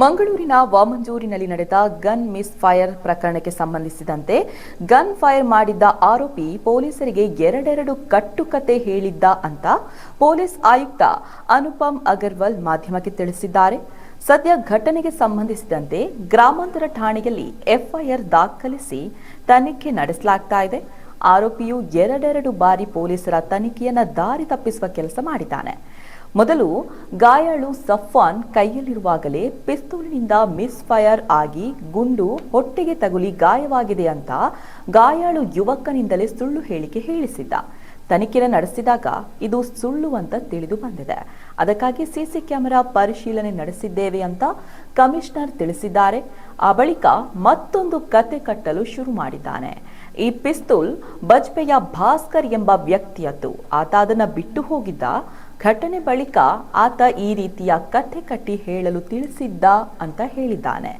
ಮಂಗಳೂರಿನ ವಾಮಂಜೂರಿನಲ್ಲಿ ನಡೆದ gun miss fire ಪ್ರಕರಣಕ್ಕೆ ಸಂಬಂಧಿಸಿದಂತೆ ಗನ್ ಫೈರ್ ಮಾಡಿದ್ದ ಆರೋಪಿ ಪೊಲೀಸರಿಗೆ ಎರಡೆರಡು ಕಟ್ಟುಕತೆ ಹೇಳಿದ್ದ ಅಂತ ಪೊಲೀಸ್ ಆಯುಕ್ತ ಅನುಪಮ್ ಅಗರ್ವಾಲ್ ಮಾಧ್ಯಮಕ್ಕೆ ತಿಳಿಸಿದ್ದಾರೆ. ಸದ್ಯ ಘಟನೆಗೆ ಸಂಬಂಧಿಸಿದಂತೆ ಗ್ರಾಮಾಂತರ ಠಾಣೆಯಲ್ಲಿ ಎಫ್ಐಆರ್ ದಾಖಲಿಸಿ ತನಿಖೆ ನಡೆಸಲಾಗ್ತಾ ಇದೆ. ಆರೋಪಿಯು ಎರಡೆರಡು ಬಾರಿ ಪೊಲೀಸರ ತನಿಖೆಯನ್ನ ದಾರಿ ತಪ್ಪಿಸುವ ಕೆಲಸ ಮಾಡಿದ್ದಾನೆ. ಮೊದಲು ಗಾಯಾಳು ಸಫ್ವಾನ್ ಕೈಯಲ್ಲಿರುವಾಗಲೇ ಪಿಸ್ತೂಲಿನಿಂದ ಮಿಸ್ ಫೈರ್ ಆಗಿ ಗುಂಡು ಹೊಟ್ಟೆಗೆ ತಗುಲಿ ಗಾಯವಾಗಿದೆ ಅಂತ ಗಾಯಾಳು ಯುವಕನಿಂದಲೇ ಸುಳ್ಳು ಹೇಳಿಕೆ ಹೇಳಿಸಿದ್ದ. ತನಿಖೆ ನಡೆಸಿದಾಗ ಇದು ಸುಳ್ಳು ಅಂತ ತಿಳಿದು ಬಂದಿದೆ. ಅದಕ್ಕಾಗಿ ಸಿಸಿ ಕ್ಯಾಮೆರಾ ಪರಿಶೀಲನೆ ನಡೆಸಿದ್ದೇವೆ ಅಂತ ಕಮಿಷನರ್ ತಿಳಿಸಿದ್ದಾರೆ. ಆ ಬಳಿಕ ಮತ್ತೊಂದು ಕತೆ ಕಟ್ಟಲು ಶುರು ಮಾಡಿದ್ದಾನೆ. ಈ ಪಿಸ್ತೂಲ್ ಬಜ್ಪೆಯ ಭಾಸ್ಕರ್ ಎಂಬ ವ್ಯಕ್ತಿಯದ್ದು. ಆತ ಅದನ್ನ ಬಿಟ್ಟು ಹೋಗಿದ್ದ. ಘಟನೆ ಬಳಿಕ ಆತ ಈ ರೀತಿಯ ಕಥೆ ಕಟ್ಟಿ ಹೇಳಲು ತಿಳಿಸಿದ್ದ ಅಂತ ಹೇಳಿದ್ದಾನೆ.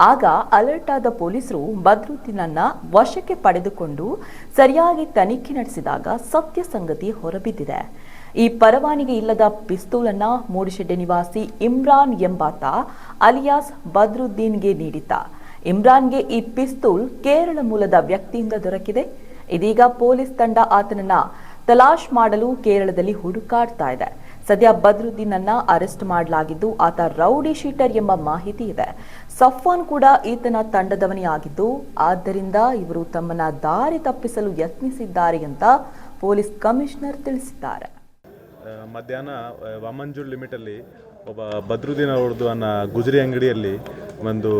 ಆಗ ಅಲರ್ಟ್ ಆದ ಪೊಲೀಸರು ಬದ್ರುದ್ದೀನನ್ನ ವಶಕ್ಕೆ ಪಡೆದುಕೊಂಡು ಸರಿಯಾಗಿ ತನಿಖೆ ನಡೆಸಿದಾಗ ಸತ್ಯ ಸಂಗತಿ ಹೊರಬಿದ್ದಿದೆ. ಈ ಪರವಾನಗಿ ಇಲ್ಲದ ಪಿಸ್ತೂಲನ್ನ ಮೂಡಿಶೆಡ್ಡೆ ನಿವಾಸಿ ಇಮ್ರಾನ್ ಎಂಬಾತ ಅಲಿಯಾಸ್ ಬದ್ರುದ್ದೀನ್ಗೆ ನೀಡಿದ್ದ. ಇಮ್ರಾನ್ಗೆ ಈ ಪಿಸ್ತೂಲ್ ಕೇರಳ ಮೂಲದ ವ್ಯಕ್ತಿಯಿಂದ ದೊರಕಿದೆ. ಇದೀಗ ಪೊಲೀಸ್ ತಂಡ ಆತನನ್ನ ತಲಾಶ್ ಮಾಡಲು ಕೇರಳದಲ್ಲಿ ಹುಡುಕಾಡ್ತಾ ಇದೆ. ಸದ್ಯ ಬದ್ರುದ್ದೀನನ್ನ ಅರೆಸ್ಟ್ ಮಾಡಲಾಗಿದ್ದು ಆತ ರೌಡಿ ಶೀಟರ್ ಎಂಬ ಮಾಹಿತಿ ಇದೆ. ಸಫ್ವಾನ್ ಕೂಡ ಈತನ ತಂಡದವನೇ ಆಗಿದ್ದು ಆದ್ದರಿಂದ ಇವರು ತಮ್ಮನ್ನ ದಾರಿ ತಪ್ಪಿಸಲು ಯತ್ನಿಸಿದ್ದಾರೆ ಅಂತ ಪೊಲೀಸ್ ಕಮಿಷನರ್ ತಿಳಿಸಿದ್ದಾರೆ. ಮಧ್ಯಾಹ್ನ ವಾಮಂಜೂರ್ ಲಿಮಿಟಲ್ಲಿ ಒಬ್ಬ ಬದ್ರುದ್ದೀನ್ ಅವ್ರದ್ದು ಗುಜರಿ ಅಂಗಡಿಯಲ್ಲಿ ಒಂದು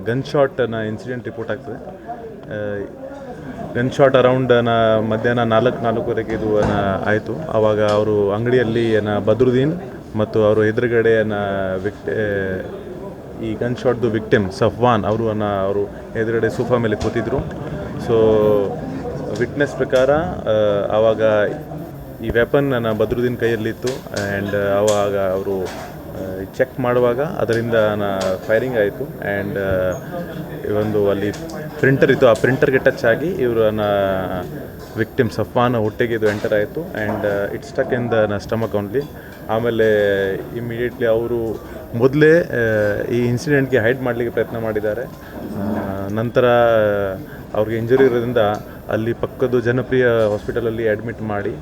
ಗನ್ ಶಾಟ್ ಇನ್ಸಿಡೆಂಟ್ ರಿಪೋರ್ಟ್ ಆಗ್ತದೆ. ಗನ್ ಶಾಟ್ ಅರೌಂಡ್ ಮಧ್ಯಾಹ್ನ 4:04 ಇದು ಆಯಿತು. ಆವಾಗ ಅವರು ಅಂಗಡಿಯಲ್ಲಿ ಬದ್ರುದ್ದೀನ್ ಮತ್ತು ಅವರು ಎದುರುಗಡೆ ಈ ಗನ್ ಶಾಟ್ದು ವಿಕ್ಟಿಮ್ ಸಫ್ವಾನ್ ಅವರು ಎದುರುಗಡೆ ಸೋಫಾ ಮೇಲೆ ಕೂತಿದ್ರು. ಸೊ ವಿಟ್ನೆಸ್ ಪ್ರಕಾರ ಆವಾಗ ಈ ವೆಪನ್ ಬದ್ರುದ್ದೀನ್ ಕೈಯಲ್ಲಿತ್ತು. ಆ್ಯಂಡ್ ಆವಾಗ ಅವರು ಚೆಕ್ ಮಾಡುವಾಗ ಅದರಿಂದ ಫೈರಿಂಗ್ ಆಯಿತು. ಆ್ಯಂಡ್ ಒಂದು ಅಲ್ಲಿ ಪ್ರಿಂಟರ್ ಇತ್ತು, ಆ ಪ್ರಿಂಟರ್ಗೆ ಟಚ್ ಆಗಿ ಇವರು ವಿಕ್ಟಿಮ್ ಸಫ್ವಾನ್ ಹೊಟ್ಟೆಗೆ ಇದು ಎಂಟರ್ ಆಯಿತು. And it's stuck in the stomach only. ಆಮೇಲೆ ಇಮಿಡಿಯೇಟ್ಲಿ ಅವರು ಮೊದಲೇ ಈ ಇನ್ಸಿಡೆಂಟ್ಗೆ ಹೈಡ್ ಮಾಡಲಿಕ್ಕೆ ಪ್ರಯತ್ನ ಮಾಡಿದ್ದಾರೆ. ನಂತರ ಅವ್ರಿಗೆ ಇಂಜುರಿ ಇರೋದ್ರಿಂದ ಅಲ್ಲಿ ಪಕ್ಕದ ಜನಪ್ರಿಯ ಹಾಸ್ಪಿಟಲಲ್ಲಿ ಅಡ್ಮಿಟ್ ಮಾಡಿ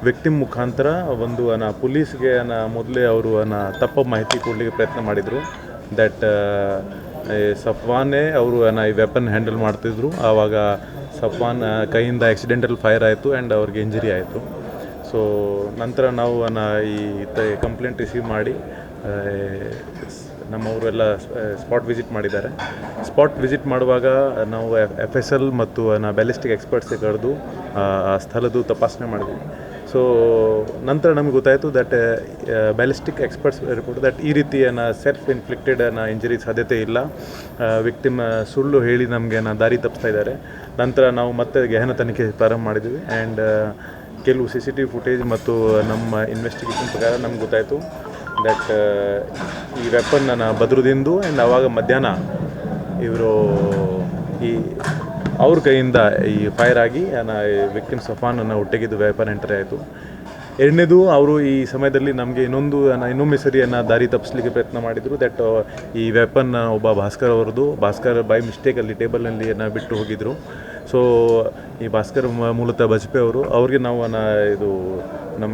ವಿಕ್ಟಿಮ್ ಮುಖಾಂತರ ಒಂದು ಪೊಲೀಸ್ಗೆ ಮೊದಲೇ ಅವರು ತಪ್ಪ ಮಾಹಿತಿ ಕೊಡಲಿಕ್ಕೆ ಪ್ರಯತ್ನ ಮಾಡಿದರು. ದಟ್ ಸಫ್ವಾನೇ ಅವರು ಈ ವೆಪನ್ ಹ್ಯಾಂಡಲ್ ಮಾಡ್ತಿದ್ರು. ಆವಾಗ ಸಫ್ವಾನ್ ಕೈಯಿಂದ ಆಕ್ಸಿಡೆಂಟಲ್ ಫೈರ್ ಆಯಿತು ಆ್ಯಂಡ್ ಅವ್ರಿಗೆ ಇಂಜರಿ ಆಯಿತು. ಸೊ ನಂತರ ನಾವು ಈ ಕಂಪ್ಲೇಂಟ್ ರಿಸೀವ್ ಮಾಡಿ ನಮ್ಮವರೆಲ್ಲ ಸ್ಪಾಟ್ ವಿಸಿಟ್ ಮಾಡಿದ್ದಾರೆ. ಸ್ಪಾಟ್ ವಿಸಿಟ್ ಮಾಡುವಾಗ ನಾವು FSL ಮತ್ತು ಬ್ಯಾಲಿಸ್ಟಿಕ್ ಎಕ್ಸ್ಪರ್ಟ್ಸ್ಗೆ ಕರೆದು ಆ ಸ್ಥಳದ್ದು ತಪಾಸಣೆ ಮಾಡಿದ್ವಿ. ಸೊ ನಂತರ ನಮಗೆ ಗೊತ್ತಾಯಿತು that ballistic experts report that ಈ ರೀತಿ ಸೆಲ್ಫ್ ಇನ್ಫ್ಲಿಕ್ಟೆಡ್ ಇಂಜರಿ ಸಾಧ್ಯತೆ ಇಲ್ಲ. ವಿಕ್ಟಿಮ್ ಸುಳ್ಳು ಹೇಳಿ ನಮಗೆ ದಾರಿ ತಪ್ಪಿಸ್ತಾ ಇದ್ದಾರೆ. ನಂತರ ನಾವು ಮತ್ತೆ ಗಹನ ತನಿಖೆ ಪ್ರಾರಂಭ ಮಾಡಿದ್ವಿ. ಆ್ಯಂಡ್ ಕೆಲವು CCTV ಫುಟೇಜ್ ಮತ್ತು ನಮ್ಮ ಇನ್ವೆಸ್ಟಿಗೇಷನ್ ಪ್ರಕಾರ ನಮ್ಗೆ ಗೊತ್ತಾಯಿತು ದಟ್ ಈ ವೆಪನ್ ಬದ್ರುದಿಂದು. ಆ್ಯಂಡ್ ಆವಾಗ ಮಧ್ಯಾಹ್ನ ಇವರು ಅವ್ರ ಕೈಯಿಂದ ಈ ಫೈರ್ ಆಗಿ ವಿಕ್ಟಿಮ್ ಸಫಾನನ್ನು ಹೊಟ್ಟೆಗಿದ್ದು ವೆಪನ್ ಎಂಟರ್ ಆಯಿತು. ಎರಡನೇದು ಅವರು ಈ ಸಮಯದಲ್ಲಿ ನಮಗೆ ಇನ್ನೊಮ್ಮೆ ಸರಿಯನ್ನು ದಾರಿ ತಪ್ಪಿಸ್ಲಿಕ್ಕೆ ಪ್ರಯತ್ನ ಮಾಡಿದರು. ದಟ್ ಈ ವೆಪನ್ ಒಬ್ಬ ಭಾಸ್ಕರ್ ಬೈ ಮಿಸ್ಟೇಕಲ್ಲಿ ಟೇಬಲ್ನಲ್ಲಿ ಬಿಟ್ಟು ಹೋಗಿದ್ರು. ಸೊ ಈ ಭಾಸ್ಕರ್ ಮೂಲತಃ ಬಜ್ಪೆ ಅವ್ರಿಗೆ ನಾವು ಇದು ನಮ್ಮ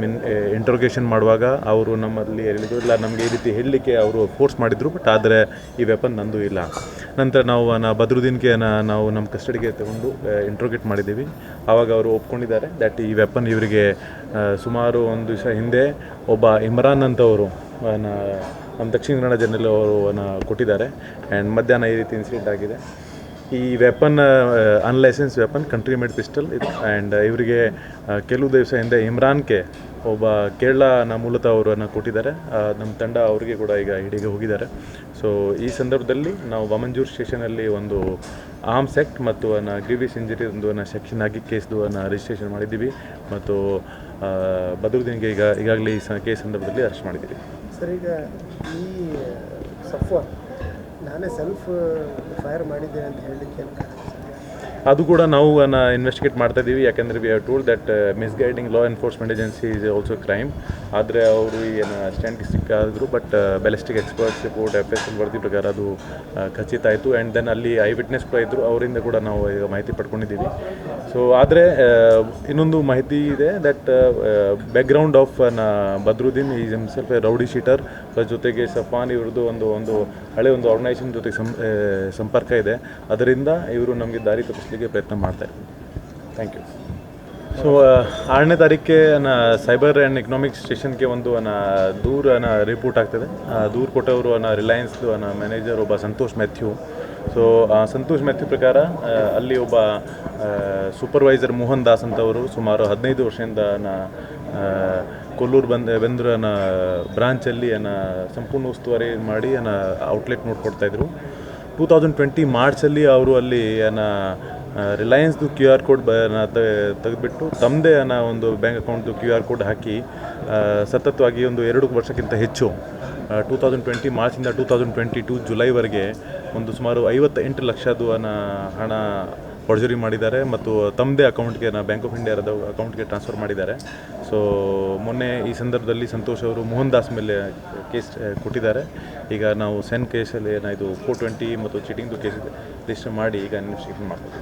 ಇಂಟ್ರೋಗೇಷನ್ ಮಾಡುವಾಗ ಅವರು ನಮ್ಮಲ್ಲಿ ಹೇಳಿದರು ಇಲ್ಲ, ನಮಗೆ ಈ ರೀತಿ ಹೇಳಲಿಕ್ಕೆ ಅವರು ಫೋರ್ಸ್ ಮಾಡಿದರು. ಬಟ್ ಆದರೆ ಈ ವೆಪನ್ ನಂದು ಇಲ್ಲ. ನಂತರ ನಾವು ಬದ್ರುದ್ದೀನ್ಗೆ ನಾವು ನಮ್ಮ ಕಸ್ಟಡಿಗೆ ತಗೊಂಡು ಇಂಟ್ರೋಗೇಟ್ ಮಾಡಿದ್ದೀವಿ. ಆವಾಗ ಅವರು ಒಪ್ಕೊಂಡಿದ್ದಾರೆ ದಟ್ ಈ ವೆಪನ್ ಇವರಿಗೆ ಸುಮಾರು ಒಂದು ದಿವಸ ಹಿಂದೆ ಒಬ್ಬ ಇಮ್ರಾನ್ ಅಂತವರು ನಮ್ಮ ದಕ್ಷಿಣ ಕನ್ನಡ ಜಿಲ್ಲೆಯಲ್ಲಿ ಅವರು ಕೊಟ್ಟಿದ್ದಾರೆ. ಆ್ಯಂಡ್ ಮಧ್ಯಾಹ್ನ ಈ ರೀತಿ ಇನ್ಸಿಡೆಂಟ್ ಆಗಿದೆ. ಈ weapon unlicensed weapon country made pistol ಇದು. ಆ್ಯಂಡ್ ಇವರಿಗೆ ಕೆಲವು ದಿವಸ ಹಿಂದೆ ಇಮ್ರಾನ್ಗೆ ಒಬ್ಬ ಕೇರಳ ಮೂಲತಃ ಅವರನ್ನು ಕೊಟ್ಟಿದ್ದಾರೆ. ನಮ್ಮ ತಂಡ ಅವರಿಗೆ ಕೂಡ ಈಗ ಹಿಡಿಗೆ ಹೋಗಿದ್ದಾರೆ. ಸೊ ಈ ಸಂದರ್ಭದಲ್ಲಿ ನಾವು ವಾಮಂಜೂರ್ ಸ್ಟೇಷನಲ್ಲಿ ಒಂದು ಆರ್ಮ್ಸ್ ಆ್ಯಕ್ಟ್ ಮತ್ತು ಗ್ರೀವಿಯಸ್ ಇಂಜರಿ ಒಂದು ಸೆಕ್ಷನ್ ಆಗಿ ಕೇಸ್ದು ರಿಜಿಸ್ಟ್ರೇಷನ್ ಮಾಡಿದ್ದೀವಿ. ಮತ್ತು ಬದ್ರುದ್ದೀನ್ಗೆ ಈಗಾಗಲೇ ಈ ಕೇಸ್ ಸಂದರ್ಭದಲ್ಲಿ ಅರೆಸ್ಟ್ ಮಾಡಿದ್ದೀವಿ. ಸರ್, ಈಗ ಈ ಸಫ್ವಾನ್ ನಾನೇ ಸೆಲ್ಫ್ ಫೈರ್ ಮಾಡಿದ್ದೇನೆ ಅಂತ ಹೇಳಲಿಕ್ಕೆ ಏನು ಕಾರಣ? ಅದು ಕೂಡ ನಾವು ಇನ್ವೆಸ್ಟಿಗೇಟ್ ಮಾಡ್ತಾ ಇದ್ದೀವಿ. ಯಾಕೆಂದರೆ we have told that misguiding law enforcement agency is also crime. ಆದರೆ ಅವರು ಏನು ಸ್ಟ್ಯಾಂಟಿಸ್ಟಿಕ್ ಆದರು, but ballistic experts report FSL ವರದಿ ಪ್ರಕಾರ ಅದು ಖಚಿತ ಆಯಿತು. ಆ್ಯಂಡ್ ದೆನ್ ಅಲ್ಲಿ ಐ ವಿಟ್ನೆಸ್ ಕೂಡ ಇದ್ದರು, ಅವರಿಂದ ಕೂಡ ನಾವು ಈಗ ಮಾಹಿತಿ ಪಡ್ಕೊಂಡಿದ್ದೀವಿ. ಸೊ ಆದರೆ ಇನ್ನೊಂದು ಮಾಹಿತಿ ಇದೆ that background of Badruddin is himself A rowdy sheeter. ಜೊತೆಗೆ ಸಫಾನ್ ಇವ್ರದ್ದು ಒಂದು ಹಳೆ ಒಂದು ಆರ್ಗನೈಸೇಷನ್ ಜೊತೆಗೆ ಸಂಪರ್ಕ ಇದೆ. ಅದರಿಂದ ಇವರು ನಮಗೆ ದಾರಿ ತಪ್ಪಿಸಲಿಕ್ಕೆ ಪ್ರಯತ್ನ ಮಾಡ್ತಾ ಇದ್ದೀವಿ. Thank you. ಸೊ 6ನೇ ತಾರೀಕಿಗೆ ಸೈಬರ್ ಆ್ಯಂಡ್ ಎಕನಾಮಿಕ್ ಸ್ಟೇಷನ್ಗೆ ಒಂದು ದೂರ ರಿಪೋರ್ಟ್ ಆಗ್ತದೆ. ದೂರು ಕೊಟ್ಟವರು ರಿಲಯನ್ಸ್ದು ಮ್ಯಾನೇಜರ್ ಒಬ್ಬ ಸಂತೋಷ್ ಮ್ಯಾಥ್ಯೂ. ಸೊ ಸಂತೋಷ್ ಮ್ಯಾಥ್ಯೂ ಪ್ರಕಾರ ಅಲ್ಲಿ ಒಬ್ಬ ಸೂಪರ್ವೈಸರ್ ಮೋಹನ್ ದಾಸ್ ಅಂತವರು ಸುಮಾರು 15 ವರ್ಷದಿಂದ ಕೊಲ್ಲೂರು ಬೆಂದ್ರ ಬ್ರಾಂಚಲ್ಲಿ ಸಂಪೂರ್ಣ ಉಸ್ತುವಾರಿ ಮಾಡಿ ಔಟ್ಲೆಟ್ ನೋಡ್ಕೊಡ್ತಾಯಿದ್ರು. 2020 ಮಾರ್ಚಲ್ಲಿ ಅವರು ಅಲ್ಲಿ ರಿಲಯನ್ಸ್ದು QR ಕೋಡ್ ತೆಗೆದುಬಿಟ್ಟು ತಮ್ಮದೇ ಒಂದು ಬ್ಯಾಂಕ್ ಅಕೌಂಟ್ದು QR ಕೋಡ್ ಹಾಕಿ ಸತತವಾಗಿ ಒಂದು 2 ವರ್ಷಕ್ಕಿಂತ ಹೆಚ್ಚು 2020 ಮಾರ್ಚಿಂದ 2022 ಜುಲೈವರೆಗೆ ಒಂದು ಸುಮಾರು 58 ಲಕ್ಷದ್ದು ಹಣ ಫೋರ್ಜರಿ ಮಾಡಿದ್ದಾರೆ ಮತ್ತು ತಮ್ಮದೇ ಅಕೌಂಟ್ಗೆ ಬ್ಯಾಂಕ್ ಆಫ್ ಇಂಡಿಯಾದ ಅಕೌಂಟ್ಗೆ ಟ್ರಾನ್ಸ್ಫರ್ ಮಾಡಿದ್ದಾರೆ. ಸೊ ಮೊನ್ನೆ ಈ ಸಂದರ್ಭದಲ್ಲಿ ಸಂತೋಷ್ ಅವರು ಮೋಹನ್ ದಾಸ್ ಮೇಲೆ ಕೇಸ್ ಕೊಟ್ಟಿದ್ದಾರೆ. ಈಗ ನಾವು ಸೆನ್ ಕೇಸಲ್ಲಿ ಇದು 420 ಮತ್ತು ಚೀಟಿಂಗ್ದು ಕೇಸ್ ರಿಜಿಸ್ಟರ್ ಮಾಡಿ ಈಗ ಇನ್ವೆಸ್ಟಿಗೇಷನ್ ಮಾಡ್ತೀವಿ.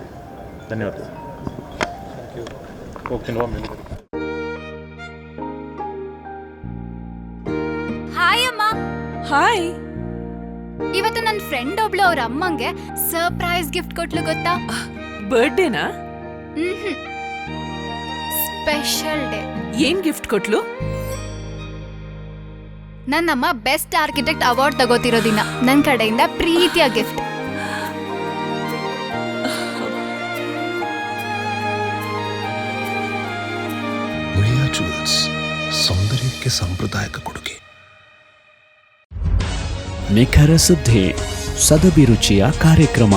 ಧನ್ಯವಾದ. Thank you. ಹೋಗ್ತೀನಿ ಮೇಲೆ. ಹಾಯ್ ಅಮ್ಮ. ಹಾಯ್. ಇವತ್ತು ನನ್ನ ಫ್ರೆಂಡ್ ಒಬ್ಳು ಅವ್ರ ಅಮ್ಮಂಗೆ ಸರ್ಪ್ರೈಸ್ ಗಿಫ್ಟ್ ಕೊಟ್ಲು ಗೊತ್ತಾ? ಬರ್ಡೇನಾ? Special day. ಏನ್ ಗಿಫ್ಟ್ ಕೊಟ್ಲು? ನನ್ನಮ್ಮ ಬೆಸ್ಟ್ ಆರ್ಕಿಟೆಕ್ಟ್ ಅವಾರ್ಡ್ ತಗೋತಿರೋ ದಿನ ನನ್ನ ಕಡೆಯಿಂದ ಪ್ರೀತಿಯ ಗಿಫ್ಟ್. ಮುಳಿಯಾ ಜುವೆಲ್ಸ್, ಸೌಂದರ್ಯಕ್ಕೆ ಸಾಂಪ್ರದಾಯಿಕ ಕೊಡುಗೆ. ನಿಖರ ಸುದ್ದಿ, ಸದಭಿರುಚಿಯ ಕಾರ್ಯಕ್ರಮ.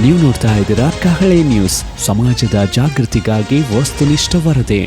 ನೀವು ನೋಡ್ತಾ ಇದ್ದೀರಾ ಕಹಳೆ ನ್ಯೂಸ್, ಸಮಾಜದ ಜಾಗೃತಿಗಾಗಿ ವಸ್ತುನಿಷ್ಠ ವರದಿ.